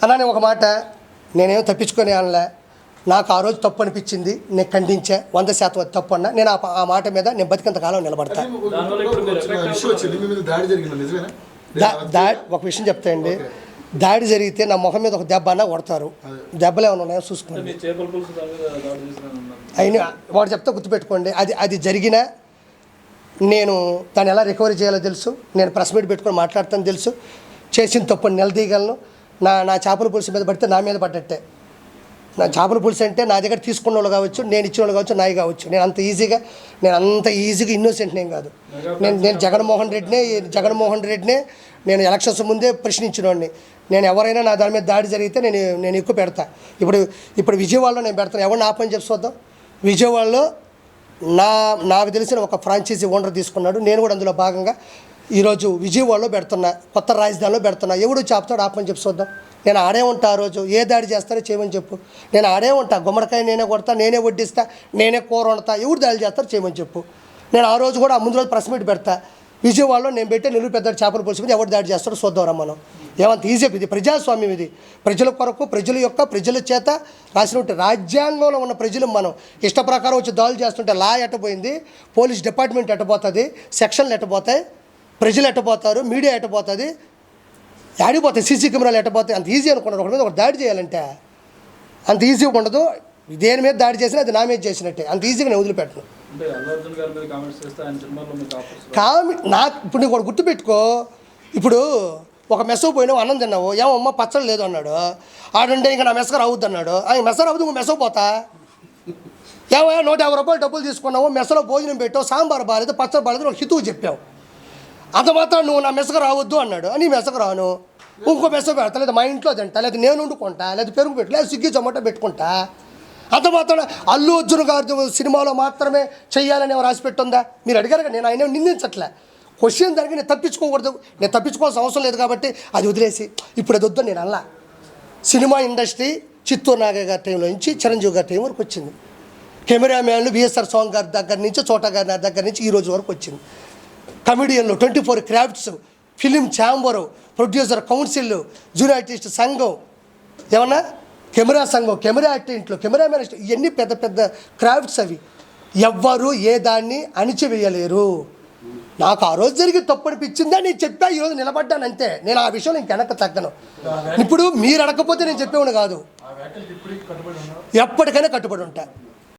అలానే ఒక మాట, నేనేం తప్పించుకొని అనలే. నాకు ఆ రోజు తప్పు అనిపించింది, నేను ఖండించా. 100% తప్పు అన్నా. నేను ఆ మాట మీద నేను బతికినంత కాలం నిలబడతా. ఒక విషయం చెప్తాయండి, దాడి జరిగితే నా మొహం మీద ఒక దెబ్బ అన్నా కొడతారు. దెబ్బలు ఏమైనా ఉన్నాయో చూసుకోండి. అయినా వాడు చెప్తే గుర్తుపెట్టుకోండి, అది జరిగినా నేను దాన్ని ఎలా రికవరీ చేయాలో తెలుసు. నేను ప్రెస్ మీట్ పెట్టుకొని మాట్లాడతాను తెలుసు. చేసిన తప్పు నిలదీయగలను. నా చేపల పులుసు మీద పడితే నా మీద పడ్డట్టే. నా చేపల పులుసు అంటే నా దగ్గర తీసుకున్న వాళ్ళు కావచ్చు, నేను ఇచ్చిన వాళ్ళు కావచ్చు, నాయి కావచ్చు. నేను అంత ఈజీగా ఇన్నోసెంట్ నేను కాదు. నేను జగన్మోహన్ రెడ్డినే నేను ఎలక్షన్స్ ముందే ప్రశ్నించినోడిని. నేను ఎవరైనా నా దాని మీద దాడి జరిగితే నేను ఎక్కువ పెడతా. ఇప్పుడు విజయవాడలో నేను పెడతాను. ఎవరిని ఆపని చెప్పి చూద్దాం. విజయవాడలో నాకు తెలిసిన ఒక ఫ్రాంచైజీ ఓనర్ తీసుకున్నాడు. నేను కూడా అందులో భాగంగా ఈరోజు విజయవాడలో పెడుతున్నా, కొత్త రాజధానిలో పెడుతున్నా. ఎవడు చెప్తాడు ఆపని చెప్పి చూద్దాం. నేను ఆడే ఉంటా. ఆ రోజు ఏ దాడి చేస్తారో చేయమని చెప్పు. నేను ఆడే ఉంటా. గుమ్మడికాయ నేనే కొడతా, నేనే వడ్డిస్తా, నేనే కూర వండుతా. ఎవరు దాడి చేస్తారో చేయమని చెప్పు. నేను ఆ రోజు కూడా ముందు రోజు ప్రెస్ మీట్ పెడతా. విజయవాడలో నేను పెట్టే నెల్లూరు పెద్ద చేపల పులుసు మీద ఎవరు దాడి చేస్తాడో చూద్దాం రమ్మను. ఏమంత ఈజీ. ఇది ప్రజాస్వామ్యం. ఇది ప్రజల కొరకు, ప్రజల చేత రాసినట్టు రాజ్యాంగంలో ఉన్న ప్రజలు మనం ఇష్ట ప్రకారం వచ్చి దాడులు చేస్తుంటే లా ఎట్టపోయింది, పోలీస్ డిపార్ట్మెంట్ ఎట్టపోతుంది, సెక్షన్లు ఎట్టపోతాయి, ప్రజలు ఎట్టపోతారు, మీడియా ఎట్టపోతుంది, ఆడిపోతాయి, సీసీ కెమెరాలు ఎట్టపోతాయి. అంత ఈజీ అనుకున్నారు. ఒకటి మీద ఒక దాడి చేయాలంటే అంత ఈజీగా ఉండదు. దేని మీద దాడి చేసినా అది నా మీద చేసినట్టే. అంత ఈజీగా నేను వదిలిపెట్టను. నాకు ఇప్పుడు నీకు ఒకటి గుర్తుపెట్టుకో. ఇప్పుడు ఒక మెస్సకు పోయినావు, అన్నం తిన్నావు, ఏమమ్మా పచ్చడి లేదు అన్నాడు. ఆడంటే ఇంకా నా మెస్సకు రావద్దు అన్నాడు. మెస్స రావద్దు, ఇంకో మెస్సకు పోతా. ఏమో 150 రూపాయలు డబ్బులు తీసుకున్నావు, మెస్సలో భోజనం పెట్టావు, సాంబార్ బాగాలేదు, పచ్చడి బాగాలేదు, ఒక హితువు చెప్పావు. అంత మాత్రం నువ్వు నా మెస్సకు రావద్దు అన్నాడు. నీ మెస్సకు రాను, ఇంకో మెస్స పెడతా, లేదా మా ఇంట్లో తింటా, లేదా నేను వండుకుంటా, లేదా పెరుగు పెట్టు, లేదా స్విగ్గీ జొమాటో పెట్టుకుంటా. అంత మాత్రం అల్లు అర్జున్ గారి సినిమాలో మాత్రమే చెయ్యాలని రాసి పెట్టుందా? మీరు అడిగారు కదా. నేను ఆయన నిందించట్లే. క్వశ్చన్ దానికి నేను తప్పించుకోకూడదు. నేను తప్పించుకోవాల్సిన అవసరం లేదు కాబట్టి అది వదిలేసి ఇప్పుడు అది వద్దు నేను అలా. సినిమా ఇండస్ట్రీ చిత్తూరు నాగయ్య గారి టైంలో నుంచి చిరంజీవి గారి టైం వరకు వచ్చింది. కెమెరామ్యాన్లు విఎస్ఆర్ స్వామి గారి దగ్గర నుంచి, చోటా గారి దగ్గర నుంచి ఈ రోజు వరకు వచ్చింది. కమెడియన్లు, 24 crafts, film chamber, producer council, junior artist సంఘం, ఏమన్నా కెమెరా సంఘం, కెమెరా ఆర్టిస్టులు, కెమెరామెన్, ఇవన్నీ పెద్ద పెద్ద క్రాఫ్ట్స్. అవి ఎవ్వరూ ఏ దాన్ని అణిచివేయలేరు. నాకు ఆ రోజు జరిగి తప్పు అనిపించిందా నేను చెప్పా, ఈరోజు నిలబడ్డాను అంతే. నేను ఆ విషయంలో ఇంకెనక తగ్గను. ఇప్పుడు మీరు అడగకపోతే నేను చెప్పేవాడు కాదు. ఎప్పటికైనా కట్టుబడి ఉంటా.